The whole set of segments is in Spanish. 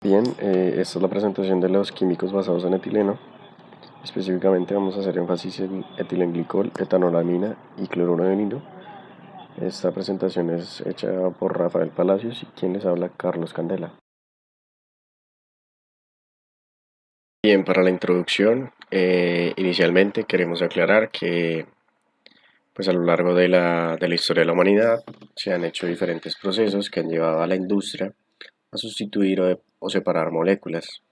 Bien, esta es la presentación de los químicos basados en etileno. Específicamente vamos a hacer énfasis en etilenglicol, etanolamina y cloruro de vinilo. Esta presentación es hecha por Rafael Palacios y quien les habla, Carlos Candela. Bien, para la introducción, inicialmente queremos aclarar que pues a lo largo de la historia de la humanidad se han hecho diferentes procesos que han llevado a la industria a sustituir o separar moléculas.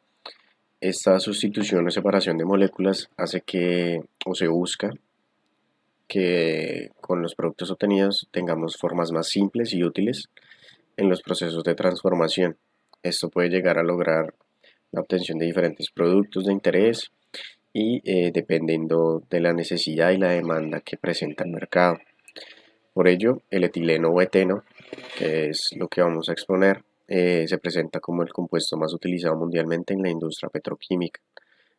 Esta sustitución o separación de moléculas hace que, o se busca, que con los productos obtenidos tengamos formas más simples y útiles en los procesos de transformación. Esto puede llegar a lograr la obtención de diferentes productos de interés y dependiendo de la necesidad y la demanda que presenta el mercado. Por ello, el etileno o eteno, que es lo que vamos a exponer, se presenta como el compuesto más utilizado mundialmente en la industria petroquímica.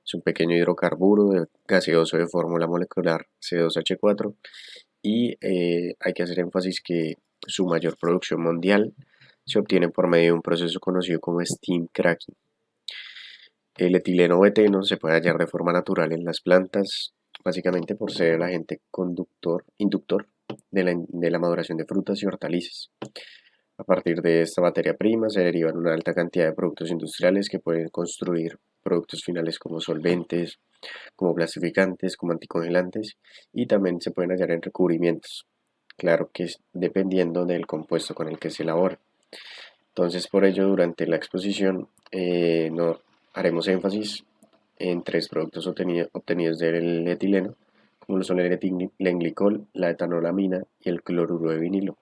Es un pequeño hidrocarburo gaseoso de fórmula molecular C2H4 y hay que hacer énfasis que su mayor producción mundial se obtiene por medio de un proceso conocido como steam cracking. El etileno o eteno se puede hallar de forma natural en las plantas, básicamente por ser el agente inductor de la maduración de frutas y hortalizas. A partir de esta materia prima se derivan una alta cantidad de productos industriales que pueden construir productos finales como solventes, como plastificantes, como anticongelantes y también se pueden hallar en recubrimientos. Claro que es dependiendo del compuesto con el que se elabora. Entonces por ello durante la exposición no, haremos énfasis en tres productos obtenidos del etileno, como lo son el etilenglicol, la etanolamina y el cloruro de vinilo.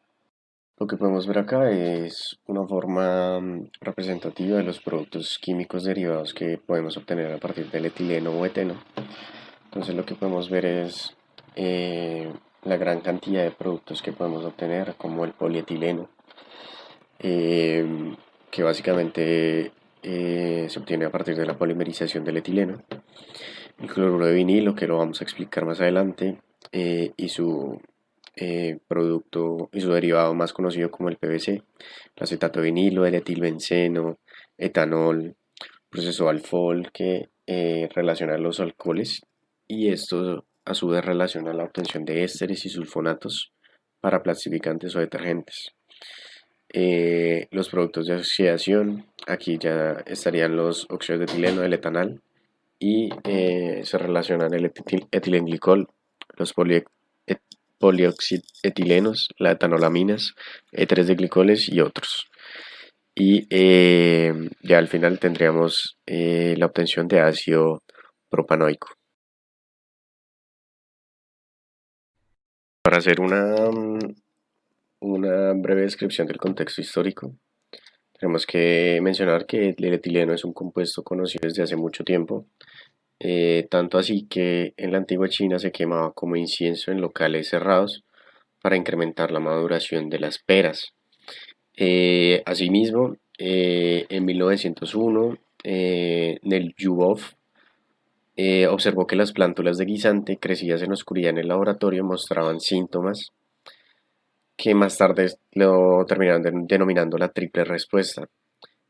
Lo que podemos ver acá es una forma representativa de los productos químicos derivados que podemos obtener a partir del etileno o eteno. Entonces lo que podemos ver es la gran cantidad de productos que podemos obtener, como el polietileno, que básicamente se obtiene a partir de la polimerización del etileno, el cloruro de vinilo, que lo vamos a explicar más adelante, y su producto y su derivado más conocido como el PVC, el acetato de vinilo, el etilbenceno, etanol, proceso alfol que relaciona los alcoholes y esto a su vez relaciona la obtención de ésteres y sulfonatos para plastificantes o detergentes. Los productos de oxidación, aquí ya estarían los óxidos de etileno, el etanal y se relacionan el etilenglicol, los polioxietilenos, las etanolaminas, éteres de glicoles y otros. Y ya al final tendríamos la obtención de ácido propanoico. Para hacer una breve descripción del contexto histórico, tenemos que mencionar que el etileno es un compuesto conocido desde hace mucho tiempo, tanto así que en la antigua China se quemaba como incienso en locales cerrados para incrementar la maduración de las peras. Asimismo, en 1901, Nel Yubov observó que las plántulas de guisante crecidas en oscuridad en el laboratorio mostraban síntomas que más tarde lo terminaron denominando la triple respuesta.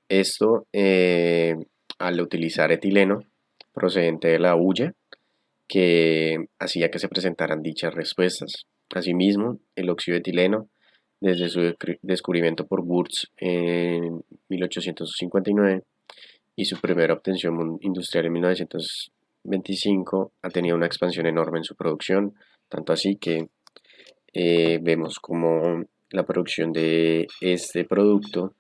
Esto al utilizar etileno procedente de la hulla que hacía que se presentaran dichas respuestas. Asimismo, el óxido de etileno, desde su descubrimiento por Wurtz en 1859 y su primera obtención industrial en 1925, ha tenido una expansión enorme en su producción, tanto así que vemos como la producción de este producto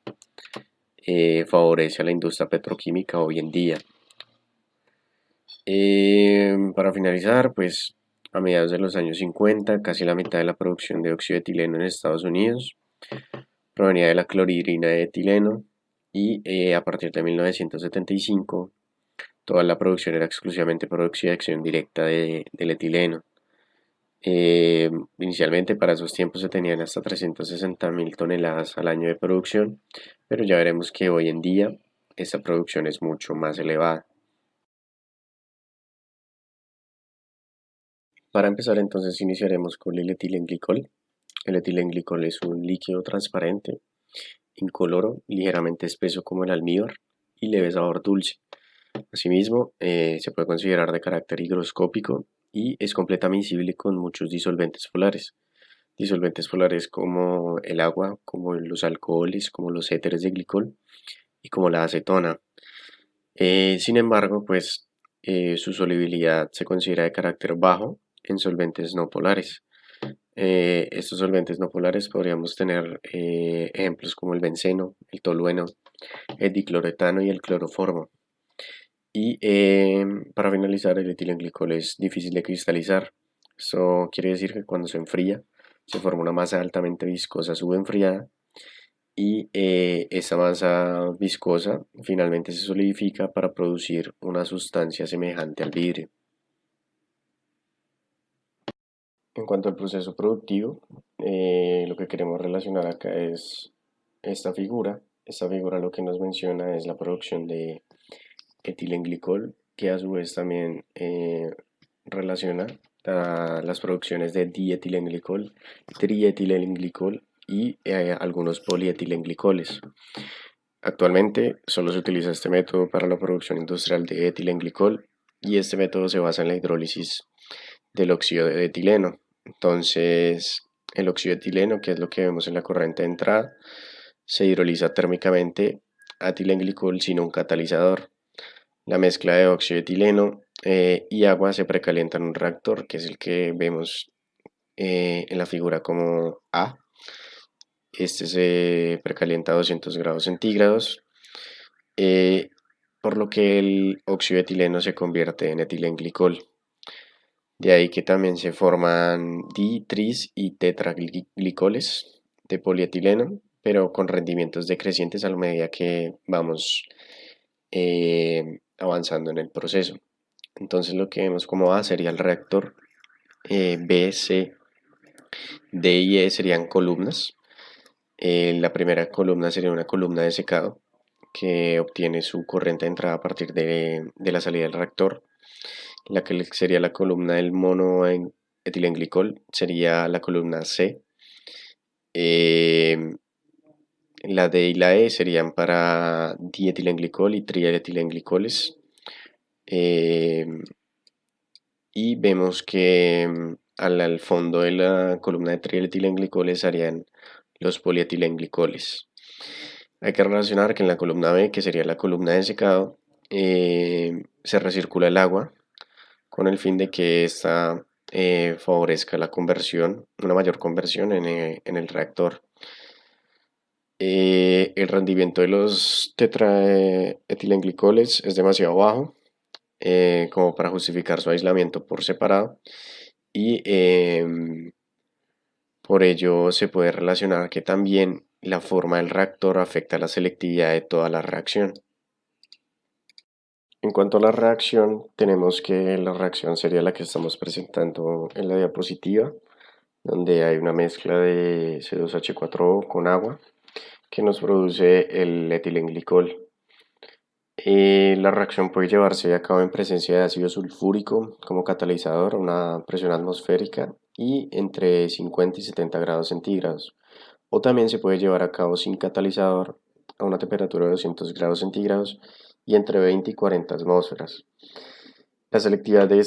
favorece a la industria petroquímica hoy en día. Para finalizar, pues a mediados de los años 50, casi la mitad de la producción de óxido de etileno en Estados Unidos provenía de la cloridrina de etileno y a partir de 1975 toda la producción era exclusivamente por oxidación directa del etileno. Inicialmente para esos tiempos se tenían hasta 360.000 toneladas al año de producción, pero ya veremos que hoy en día esta producción es mucho más elevada. Para empezar entonces iniciaremos con el etilenglicol. El etilenglicol es un líquido transparente, incoloro, ligeramente espeso como el almíbar y leve sabor dulce. Asimismo, se puede considerar de carácter higroscópico y es completamente miscible con muchos disolventes polares. Disolventes polares como el agua, como los alcoholes, como los éteres de glicol y como la acetona. Sin embargo, pues su solubilidad se considera de carácter bajo en solventes no polares. Estos solventes no polares podríamos tener ejemplos como el benceno, el tolueno, el dicloretano y el cloroformo. Y para finalizar, el etilenglicol es difícil de cristalizar. Eso quiere decir que cuando se enfría, se forma una masa altamente viscosa subenfriada y esa masa viscosa finalmente se solidifica para producir una sustancia semejante al vidrio. En cuanto al proceso productivo, lo que queremos relacionar acá es esta figura. Esta figura lo que nos menciona es la producción de etilenglicol, que a su vez también relaciona a las producciones de dietilenglicol, trietilenglicol y algunos polietilenglicoles. Actualmente solo se utiliza este método para la producción industrial de etilenglicol y este método se basa en la hidrólisis del óxido de etileno. Entonces, el óxido de etileno, que es lo que vemos en la corriente de entrada, se hidroliza térmicamente a etilenglicol sin un catalizador. La mezcla de óxido de etileno y agua se precalienta en un reactor, que es el que vemos en la figura como A. Este se precalienta a 200 grados centígrados, eh, por lo que el óxido de etileno se convierte en etilenglicol. De ahí que también se forman di, tris y tetraglicoles de polietileno, pero con rendimientos decrecientes a la medida que vamos avanzando en el proceso. Entonces lo que vemos como A sería el reactor, B, C, D y E serían columnas. La primera columna sería una columna de secado que obtiene su corriente de entrada a partir de la salida del reactor. La que sería la columna del monoetilenglicol sería la columna C. La D y la E serían para dietilenglicol y trietilenglicoles. Eh, y vemos que al fondo de la columna de trietilenglicoles harían los polietilenglicoles. Hay que relacionar que en la columna B, que sería la columna de secado, se recircula el agua con el fin de que ésta favorezca la conversión, una mayor conversión en el reactor. El rendimiento de los tetraetilenglicoles es demasiado bajo como para justificar su aislamiento por separado y por ello se puede relacionar que también la forma del reactor afecta la selectividad de toda la reacción. En cuanto a la reacción, tenemos que la reacción sería la que estamos presentando en la diapositiva, donde hay una mezcla de C2H4O con agua que nos produce el etilenglicol. La reacción puede llevarse a cabo en presencia de ácido sulfúrico como catalizador a una presión atmosférica y entre 50 y 70 grados centígrados. O también se puede llevar a cabo sin catalizador a una temperatura de 200 grados centígrados y entre 20 y 40 atmósferas. La selectividad de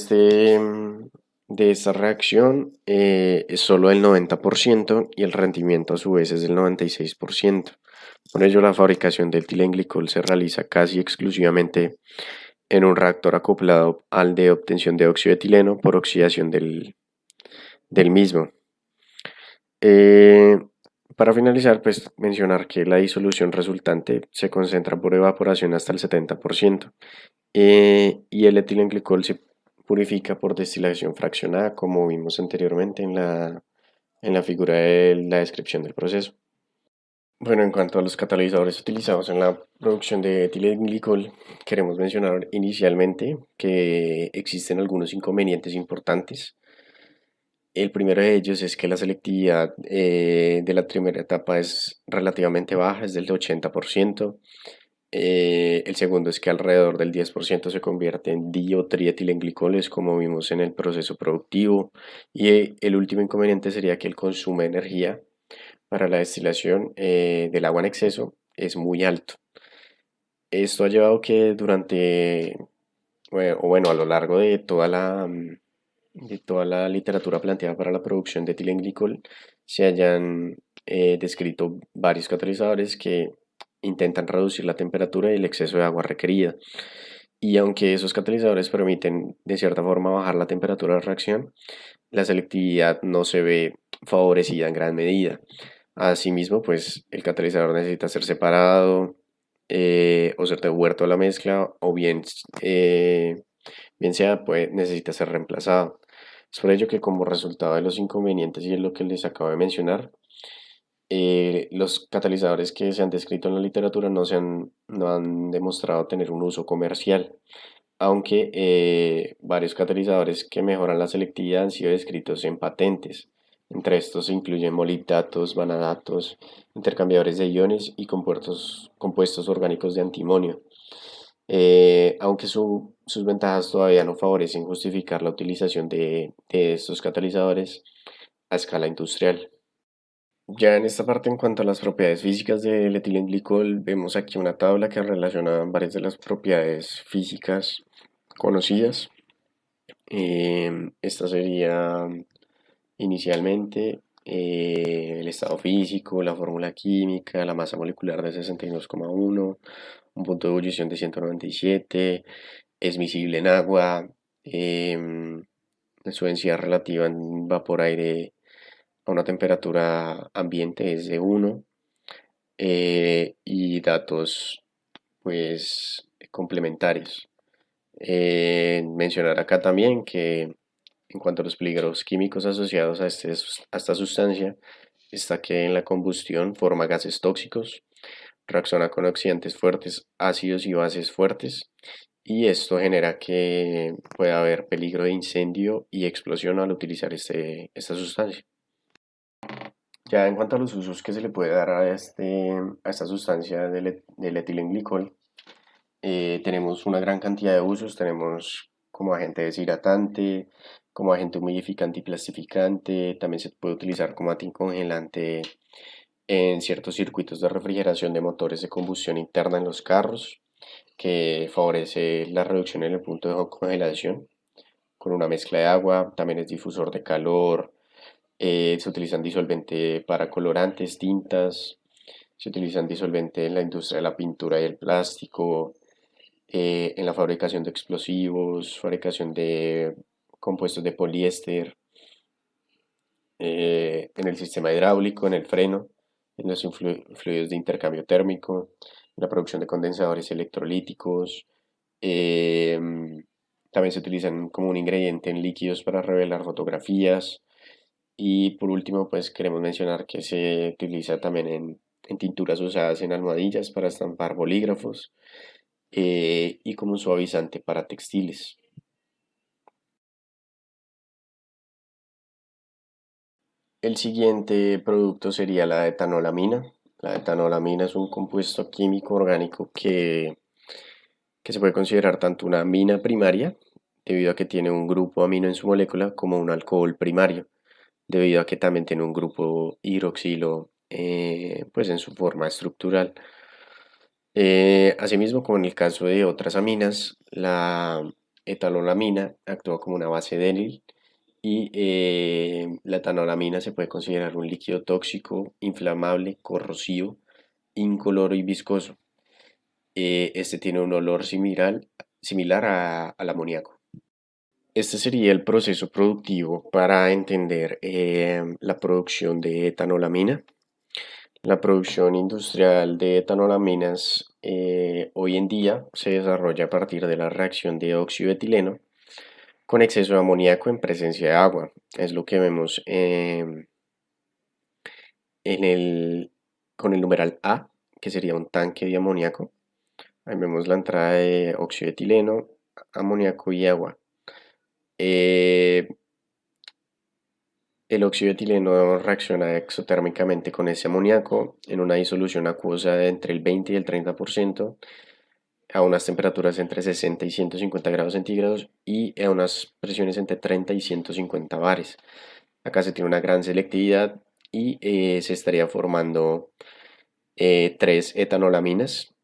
esta reacción es solo del 90% y el rendimiento a su vez es del 96%. Por ello, la fabricación del etilenglicol se realiza casi exclusivamente en un reactor acoplado al de obtención de óxido de etileno por oxidación del mismo. Eh, para finalizar, pues mencionar que la disolución resultante se concentra por evaporación hasta el 70% y el etilenglicol se purifica por destilación fraccionada, como vimos anteriormente en la figura de la descripción del proceso. Bueno, en cuanto a los catalizadores utilizados en la producción de etilenglicol, queremos mencionar inicialmente que existen algunos inconvenientes importantes. El primero de ellos es que la selectividad de la primera etapa es relativamente baja, es del 80%. El segundo es que alrededor del 10% se convierte en diotrietilenglicoles, como vimos en el proceso productivo. Y el último inconveniente sería que el consumo de energía para la destilación del agua en exceso es muy alto. Esto ha llevado que durante, o bueno, a lo largo de de toda la literatura planteada para la producción de etilenglicol se hayan descrito varios catalizadores que intentan reducir la temperatura y el exceso de agua requerida. Y aunque esos catalizadores permiten de cierta forma bajar la temperatura de reacción, la selectividad no se ve favorecida en gran medida. Asimismo, pues el catalizador necesita ser separado o ser devuelto a la mezcla o bien sea, pues necesita ser reemplazado. Es por ello que como resultado de los inconvenientes y es lo que les acabo de mencionar, los catalizadores que se han descrito en la literatura no han demostrado tener un uso comercial, aunque varios catalizadores que mejoran la selectividad han sido descritos en patentes. Entre estos se incluyen molibdatos, vanadatos, intercambiadores de iones y compuestos orgánicos de antimonio. Aunque sus ventajas todavía no favorecen justificar la utilización de estos catalizadores a escala industrial. Ya en esta parte, en cuanto a las propiedades físicas del etilenglicol, vemos aquí una tabla que relaciona varias de las propiedades físicas conocidas. Esta sería inicialmente el estado físico, la fórmula química, la masa molecular de 62,1, un punto de ebullición de 197, es miscible en agua, em, su densidad relativa en vapor-aire a una temperatura ambiente es de 1 y datos pues complementarios. Mencionar acá también que en cuanto a los peligros químicos asociados a esta sustancia, está que en la combustión forma gases tóxicos, reacciona con oxidantes fuertes, ácidos y bases fuertes, y esto genera que pueda haber peligro de incendio y explosión al utilizar esta sustancia. Ya en cuanto a los usos que se le puede dar a esta sustancia del etilenglicol, tenemos una gran cantidad de usos, tenemos como agente deshidratante, como agente humidificante y plastificante, también se puede utilizar como anticongelante en ciertos circuitos de refrigeración de motores de combustión interna en los carros, que favorece la reducción en el punto de congelación con una mezcla de agua, también es difusor de calor, se utilizan disolvente para colorantes, tintas, se utilizan disolvente en la industria de la pintura y el plástico, en la fabricación de explosivos, fabricación de compuestos de poliéster, en el sistema hidráulico, en el freno, en los fluidos de intercambio térmico, en la producción de condensadores electrolíticos. También se utilizan como un ingrediente en líquidos para revelar fotografías. Y por último, pues queremos mencionar que se utiliza también en tinturas usadas en almohadillas para estampar bolígrafos y como un suavizante para textiles. El siguiente producto sería la etanolamina. La etanolamina es un compuesto químico orgánico que se puede considerar tanto una amina primaria, debido a que tiene un grupo amino en su molécula, como un alcohol primario, debido a que también tiene un grupo hidroxilo pues en su forma estructural. Asimismo, como en el caso de otras aminas, la etanolamina actúa como una base débil y la etanolamina se puede considerar un líquido tóxico, inflamable, corrosivo, incoloro y viscoso. Este tiene un olor similar al amoníaco. Este sería el proceso productivo para entender la producción de etanolamina. La producción industrial de etanolaminas hoy en día se desarrolla a partir de la reacción de óxido de etileno con exceso de amoníaco en presencia de agua. Es lo que vemos en con el numeral A, que sería un tanque de amoníaco. Ahí vemos la entrada de óxido de etileno, amoníaco y agua. Eh, el óxido de etileno reacciona exotérmicamente con ese amoníaco en una disolución acuosa de entre el 20 y el 30% a unas temperaturas entre 60 y 150 grados centígrados y a unas presiones entre 30 y 150 bares. Acá se tiene una gran selectividad y se estaría formando tres etanolaminas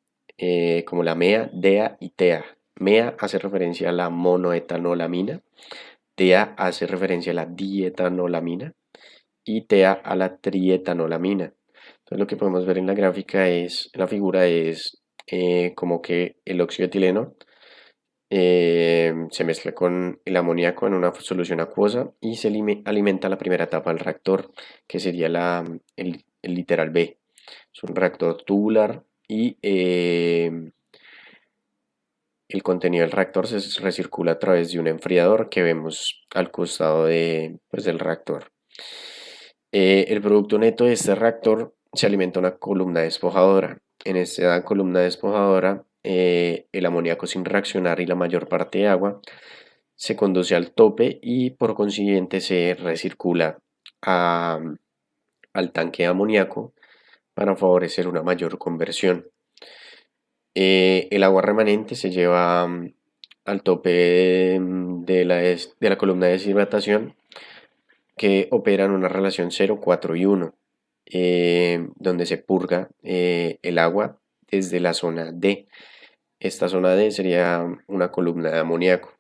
como la MEA, DEA y TEA. MEA hace referencia a la monoetanolamina, TEA hace referencia a la dietanolamina y TEA a la trietanolamina. Entonces lo que podemos ver en la gráfica es, en la figura es como que el óxido de etileno se mezcla con el amoníaco en una solución acuosa y se alimenta la primera etapa del reactor, que sería el literal B. Es un reactor tubular y el contenido del reactor se recircula a través de un enfriador que vemos al costado pues, del reactor. El producto neto de este reactor se alimenta una columna despojadora. En esta columna despojadora, el amoníaco sin reaccionar y la mayor parte de agua se conduce al tope y por consiguiente se recircula a- al tanque de amoníaco para favorecer una mayor conversión. El agua remanente se lleva al tope de la columna de deshidratación que opera en una relación 0, 4 y 1, donde se purga el agua desde la zona D. Esta zona D sería una columna de amoníaco.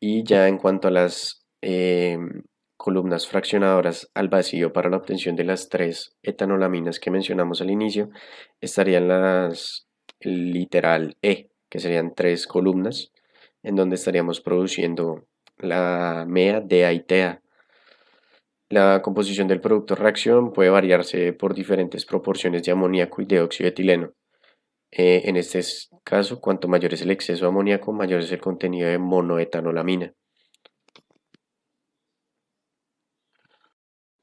Y ya en cuanto a las columnas fraccionadoras al vacío para la obtención de las tres etanolaminas que mencionamos al inicio, estarían las literal E, que serían tres columnas, en donde estaríamos produciendo la MEA, DEA y TEA. La composición del producto de reacción puede variarse por diferentes proporciones de amoníaco y de óxido de etileno. En este caso, cuanto mayor es el exceso de amoníaco, mayor es el contenido de monoetanolamina.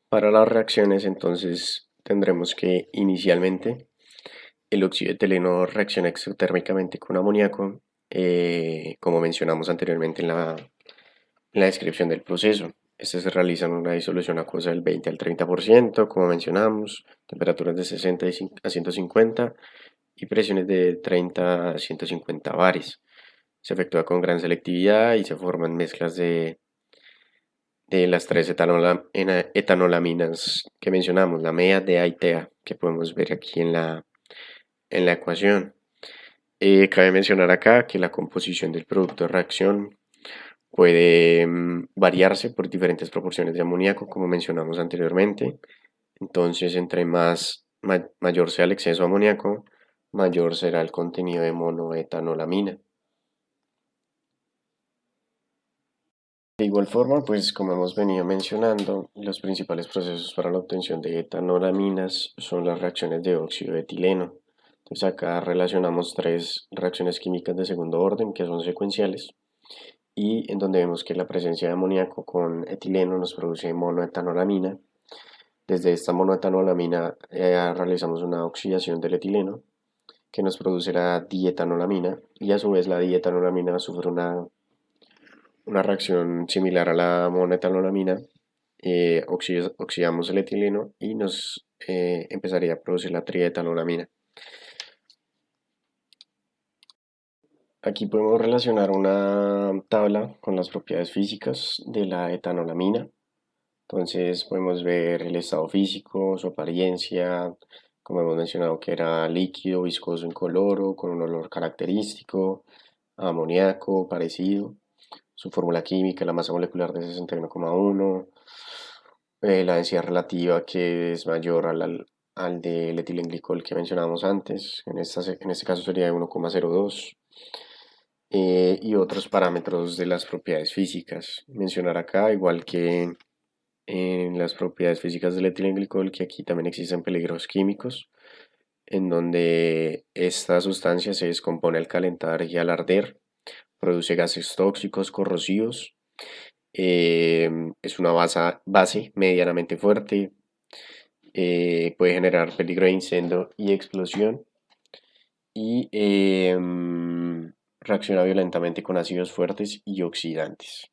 Para las reacciones, entonces, tendremos que inicialmente el óxido de etileno reacciona exotérmicamente con amoníaco, como mencionamos anteriormente en la descripción del proceso. Este se realiza en una disolución acuosa del 20 al 30%, como mencionamos, temperaturas de 60 a 150 y presiones de 30 a 150 bares. Se efectúa con gran selectividad y se forman mezclas de las tres etanolaminas que mencionamos, la MEA, DEA y TEA, que podemos ver aquí en la ecuación. Cabe mencionar acá que la composición del producto de reacción puede variarse por diferentes proporciones de amoníaco, como mencionamos anteriormente. Entonces, entre mayor sea el exceso de amoníaco, mayor será el contenido de monoetanolamina. De igual forma, pues como hemos venido mencionando, los principales procesos para la obtención de etanolaminas son las reacciones de óxido de etileno. Entonces acá relacionamos tres reacciones químicas de segundo orden que son secuenciales y en donde vemos que la presencia de amoníaco con etileno nos produce monoetanolamina. Desde esta monoetanolamina realizamos una oxidación del etileno que nos produce la dietanolamina y a su vez la dietanolamina sufre una reacción similar a la monoetanolamina, oxidamos el etileno y nos empezaría a producir la trietanolamina. Aquí podemos relacionar una tabla con las propiedades físicas de la etanolamina. Entonces podemos ver el estado físico, su apariencia, como hemos mencionado que era líquido, viscoso, incoloro, con un olor característico, amoníaco, parecido. Su fórmula química, la masa molecular de 61,1, la densidad relativa que es mayor al del etilenglicol que mencionábamos antes, en este caso sería de 1,02, y otros parámetros de las propiedades físicas. Mencionar acá, igual que en las propiedades físicas del etilenglicol, que aquí también existen peligros químicos, en donde esta sustancia se descompone al calentar y al arder, produce gases tóxicos, corrosivos. Es una base medianamente fuerte, puede generar peligro de incendio y explosión y reacciona violentamente con ácidos fuertes y oxidantes.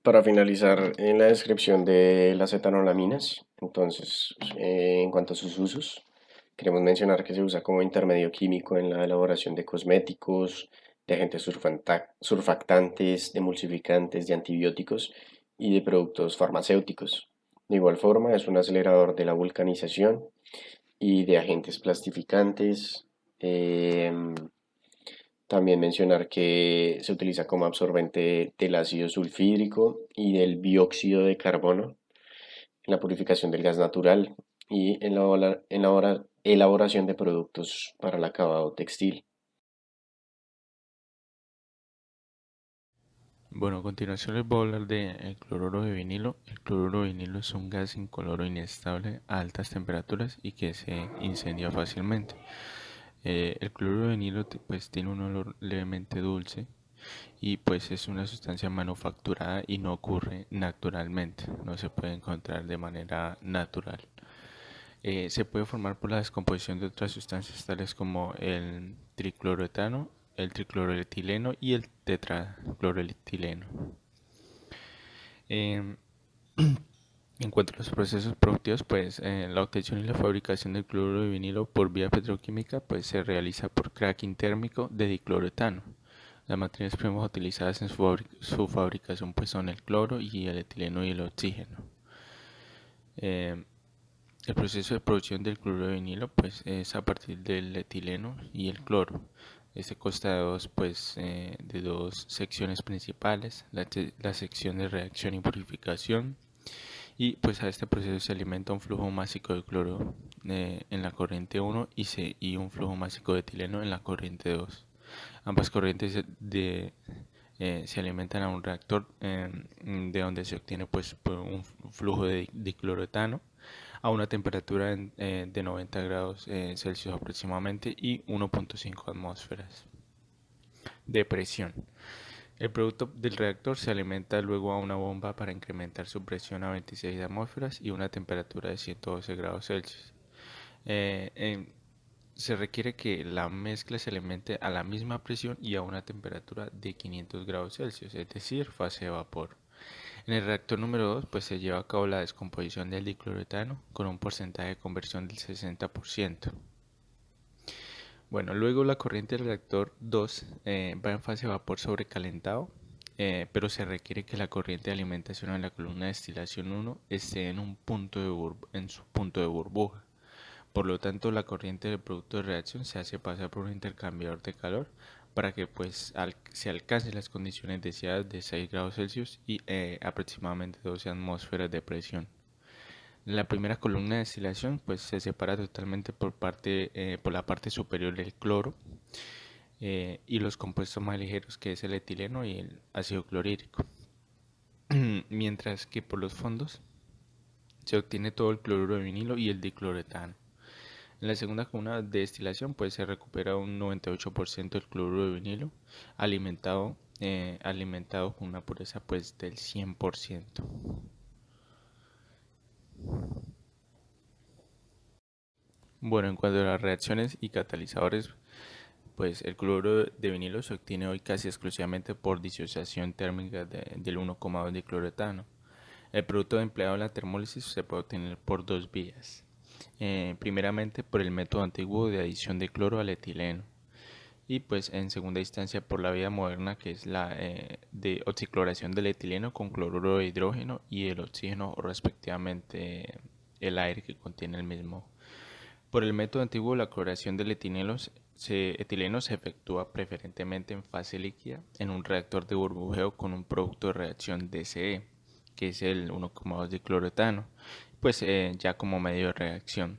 Para finalizar en la descripción de las etanolaminas, entonces en cuanto a sus usos, queremos mencionar que se usa como intermedio químico en la elaboración de cosméticos, de agentes surfactantes, de emulsificantes, de antibióticos y de productos farmacéuticos. De igual forma, es un acelerador de la vulcanización y de agentes plastificantes, Em, También mencionar que se utiliza como absorbente del ácido sulfídrico y del dióxido de carbono en la purificación del gas natural y en la elaboración de productos para el acabado textil. Bueno, a continuación les voy a hablar del cloruro de vinilo. El cloruro de vinilo es un gas incoloro inestable a altas temperaturas y que se incendia fácilmente. El cloruro de vinilo pues tiene un olor levemente dulce y pues es una sustancia manufacturada y no ocurre naturalmente, no se puede encontrar de manera natural. Se puede formar por la descomposición de otras sustancias tales como el tricloroetano, el tricloroetileno y el tetracloroetileno. Eh, en cuanto a los procesos productivos, pues la obtención y la fabricación del cloruro de vinilo por vía petroquímica pues se realiza por cracking térmico de dicloroetano. Las materias primas utilizadas en su fabricación pues son el cloro y el etileno y el oxígeno. Eh, el proceso de producción del cloruro de vinilo pues es a partir del etileno y el cloro. Este consta de dos secciones principales, la sección de reacción y purificación, y pues a este proceso se alimenta un flujo másico de cloro en la corriente 1 y un flujo másico de etileno en la corriente 2. Ambas corrientes se alimentan a un reactor de donde se obtiene pues un flujo de dicloroetano a una temperatura de 90 grados Celsius aproximadamente y 1.5 atmósferas de presión. El producto del reactor se alimenta luego a una bomba para incrementar su presión a 26 atmósferas y una temperatura de 112 grados Celsius. Eh, en- Se requiere que la mezcla se alimente a la misma presión y a una temperatura de 500 grados Celsius, es decir, fase de vapor. En el reactor número 2 pues se lleva a cabo la descomposición del dicloroetano con un porcentaje de conversión del 60%. Bueno, luego la corriente del reactor 2 va en fase de vapor sobrecalentado, pero se requiere que la corriente de alimentación en la columna de destilación 1 esté en su punto de burbuja. Por lo tanto, la corriente del producto de reacción se hace pasar por un intercambiador de calor para que se alcancen las condiciones deseadas de 6 grados Celsius y aproximadamente 12 atmósferas de presión. La primera columna de destilación pues se separa totalmente por la parte superior del cloro y los compuestos más ligeros, que es el etileno y el ácido clorhídrico. Mientras que por los fondos se obtiene todo el cloruro de vinilo y el dicloroetano. En la segunda columna de destilación pues se recupera un 98% del cloruro de vinilo alimentado con una pureza pues del 100%. Bueno, en cuanto a las reacciones y catalizadores, pues el cloruro de vinilo se obtiene hoy casi exclusivamente por disociación térmica del 1,2 dicloroetano. El producto empleado en la termólisis se puede obtener por dos vías. Primeramente por el método antiguo de adición de cloro al etileno y pues en segunda instancia por la vía moderna, que es la de oxicloración del etileno con cloruro de hidrógeno y el oxígeno o respectivamente el aire que contiene el mismo. Por el método antiguo, la cloración del etileno se efectúa preferentemente en fase líquida en un reactor de burbujeo con un producto de reacción DCE, que es el 1,2 dicloroetano, pues ya como medio de reacción.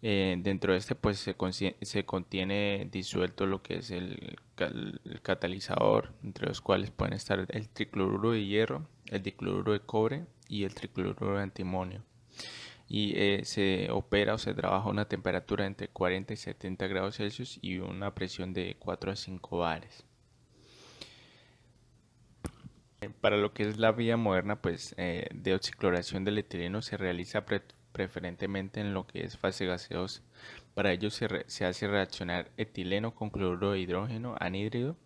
Dentro de este pues se contiene disuelto lo que es el catalizador, entre los cuales pueden estar el tricloruro de hierro, el dicloruro de cobre y el tricloruro de antimonio. Y se opera o se trabaja a una temperatura entre 40 y 70 grados Celsius y una presión de 4 a 5 bares. Para lo que es la vía moderna, pues de oxicloración del etileno se realiza preferentemente en lo que es fase gaseosa. Para ello se hace reaccionar etileno con cloruro de hidrógeno anhídrido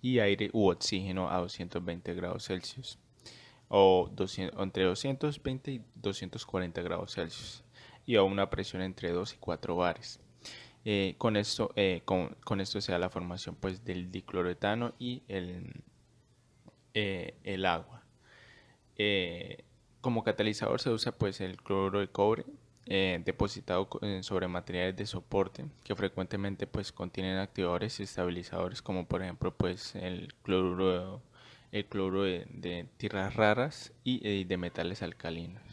y aire u oxígeno a 220 grados Celsius o entre 220 y 240 grados Celsius y a una presión entre 2 y 4 bares. Con esto se da la formación pues del dicloroetano y el agua. Eh, Como catalizador se usa pues el cloruro de cobre depositado sobre materiales de soporte que frecuentemente pues contienen activadores y estabilizadores como por ejemplo pues el cloro de tierras raras y de metales alcalinos.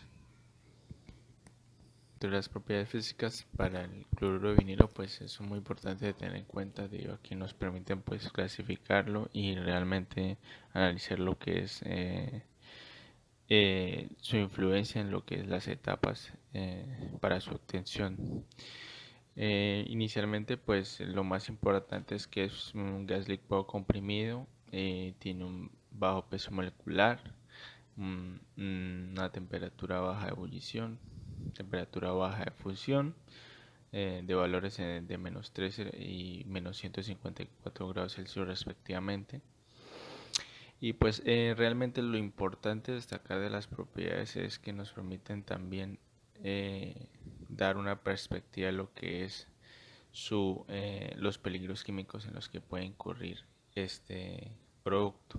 Entre las propiedades físicas para el cloruro de vinilo pues es muy importante de tener en cuenta debido a que nos permiten pues clasificarlo y realmente analizar lo que es su influencia en lo que es las etapas para su obtención. Inicialmente, pues lo más importante es que es un gas líquido comprimido, tiene un bajo peso molecular, una temperatura baja de ebullición, temperatura baja de fusión, de valores de menos 13 y menos 154 grados Celsius respectivamente. Y pues realmente lo importante de destacar de las propiedades es que nos permiten también eh, dar una perspectiva de lo que es los peligros químicos en los que puede incurrir este producto.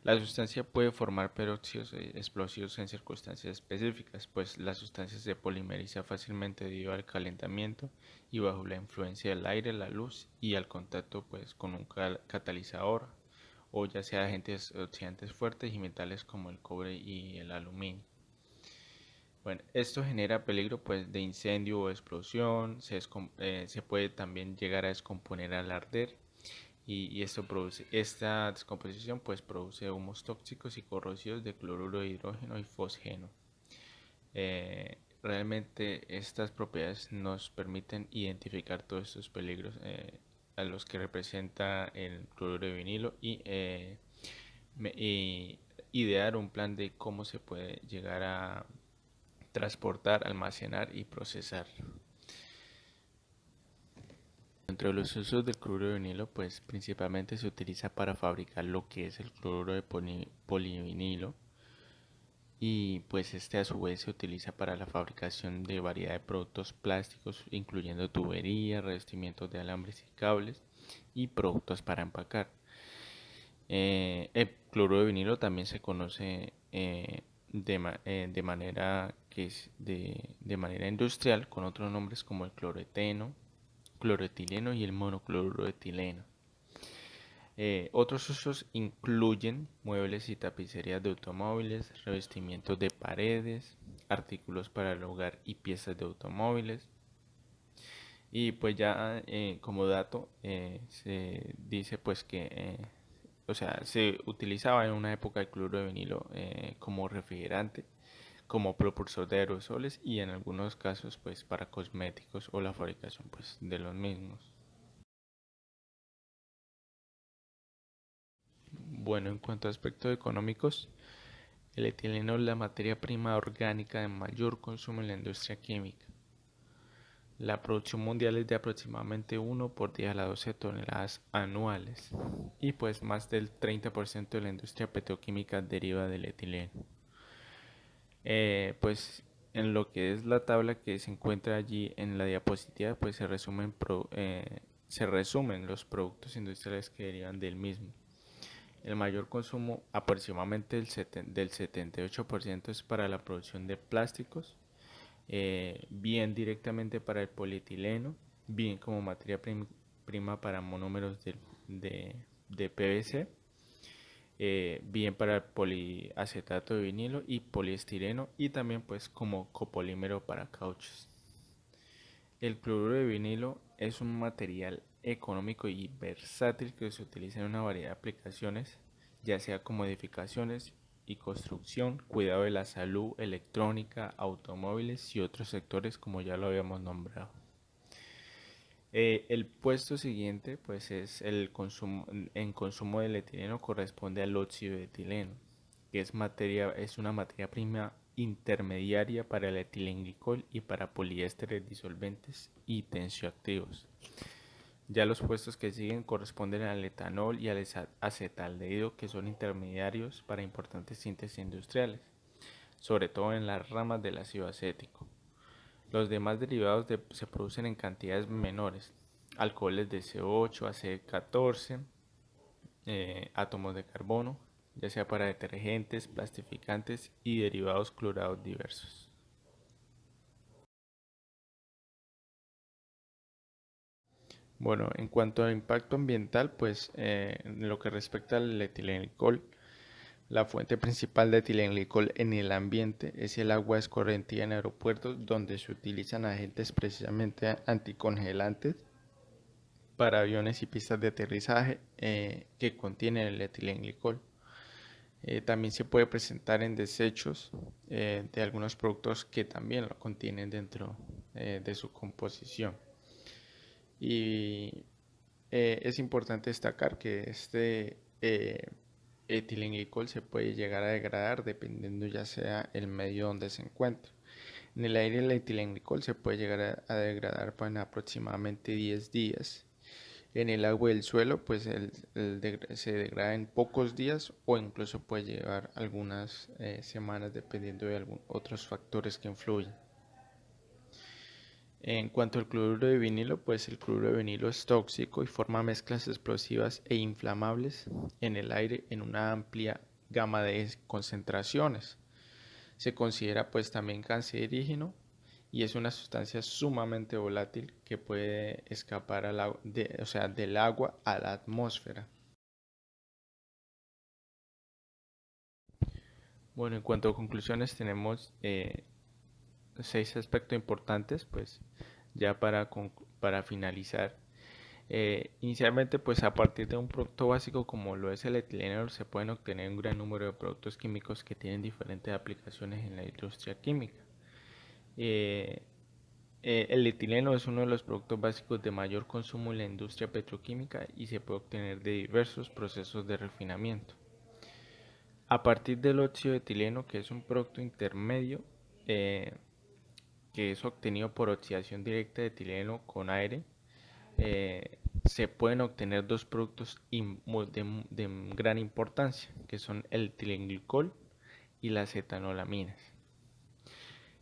La sustancia puede formar peróxidos explosivos en circunstancias específicas, pues la sustancia se polimeriza fácilmente debido al calentamiento y bajo la influencia del aire, la luz y al contacto pues, con un catalizador o ya sea agentes oxidantes fuertes y metales como el cobre y el aluminio. Bueno, esto genera peligro pues, de incendio o explosión, se puede también llegar a descomponer al arder y esta descomposición pues, produce humos tóxicos y corrosivos de cloruro de hidrógeno y fosgeno. Realmente estas propiedades nos permiten identificar todos estos peligros a los que representa el cloruro de vinilo y idear un plan de cómo se puede llegar a transportar, almacenar y procesar. Dentro de los usos del cloruro de vinilo, pues principalmente se utiliza para fabricar lo que es el cloruro de polivinilo y pues este a su vez se utiliza para la fabricación de variedad de productos plásticos, incluyendo tuberías, revestimientos de alambres y cables y productos para empacar. El cloruro de vinilo también se conoce de manera de manera industrial con otros nombres como el cloreteno, cloroetileno y el monocloruro de etileno. Otros usos incluyen muebles y tapicerías de automóviles, revestimientos de paredes, artículos para el hogar y piezas de automóviles. Y pues ya como dato se dice pues que o sea, se utilizaba en una época el cloruro de vinilo como refrigerante, como propulsor de aerosoles y en algunos casos pues para cosméticos o la fabricación pues de los mismos. Bueno, en cuanto a aspectos económicos, el etileno es la materia prima orgánica de mayor consumo en la industria química. La producción mundial es de aproximadamente 1 por 10 a la 12 toneladas anuales y pues más del 30% de la industria petroquímica deriva del etileno. Pues en lo que es la tabla que se encuentra allí en la diapositiva, pues se resumen los productos industriales que derivan del mismo. El mayor consumo, aproximadamente del 78%, es para la producción de plásticos, bien directamente para el polietileno, bien como materia prima para monómeros de PVC, bien para el poliacetato de vinilo y poliestireno y también pues como copolímero para cauchos. El cloruro de vinilo es un material económico y versátil que se utiliza en una variedad de aplicaciones, ya sea como edificaciones y construcción, cuidado de la salud, electrónica, automóviles y otros sectores como ya lo habíamos nombrado. El puesto siguiente pues es el consumo en consumo del etileno corresponde al óxido de etileno, que es una materia prima intermediaria para el etilenglicol y para poliésteres disolventes y tensioactivos. Ya los puestos que siguen corresponden al etanol y al acetaldehído, que son intermediarios para importantes síntesis industriales, sobre todo en las ramas del ácido acético. Los demás se producen en cantidades menores, alcoholes de CO8, AC14, átomos de carbono, ya sea para detergentes, plastificantes y derivados clorados diversos. Bueno, en cuanto al impacto ambiental, pues en lo que respecta al etilenglicol, la fuente principal de etilenglicol en el ambiente es el agua escorrentía en aeropuertos donde se utilizan agentes precisamente anticongelantes para aviones y pistas de aterrizaje que contienen el etilenglicol. También se puede presentar en desechos de algunos productos que también lo contienen dentro de su composición. Y es importante destacar que este etilenglicol se puede llegar a degradar dependiendo ya sea el medio donde se encuentre. En el aire el etilenglicol se puede llegar a degradar en aproximadamente 10 días. En el agua del suelo pues se degrada en pocos días o incluso puede llevar algunas semanas dependiendo de otros factores que influyen. En cuanto al cloruro de vinilo, pues el cloruro de vinilo es tóxico y forma mezclas explosivas e inflamables en el aire en una amplia gama de concentraciones. Se considera pues también cancerígeno y es una sustancia sumamente volátil que puede escapar o sea, del agua a la atmósfera. Bueno, en cuanto a conclusiones tenemos 6 aspectos importantes, pues ya para finalizar. Inicialmente, pues a partir de un producto básico como lo es el etileno, se pueden obtener un gran número de productos químicos que tienen diferentes aplicaciones en la industria química. Eh, el etileno es uno de los productos básicos de mayor consumo en la industria petroquímica y se puede obtener de diversos procesos de refinamiento. A partir del óxido de etileno, que es un producto intermedio eh, que es obtenido por oxidación directa de etileno con aire, se pueden obtener dos productos de gran importancia, que son el etilenglicol y las etanolaminas.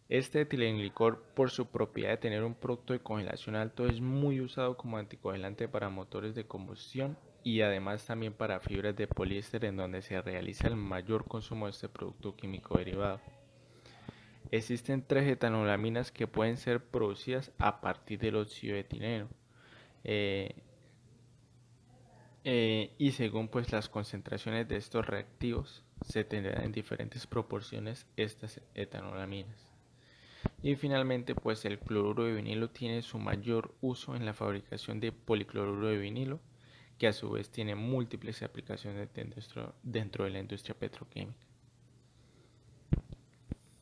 Este etilenglicol, por su propiedad de tener un producto de congelación alto, es muy usado como anticongelante para motores de combustión y además también para fibras de poliéster en donde se realiza el mayor consumo de este producto químico derivado. Existen tres etanolaminas que pueden ser producidas a partir del óxido de etileno. Eh, y según pues las concentraciones de estos reactivos se tendrán en diferentes proporciones estas etanolaminas. Y finalmente pues el cloruro de vinilo tiene su mayor uso en la fabricación de policloruro de vinilo, que a su vez tiene múltiples aplicaciones dentro de la industria petroquímica.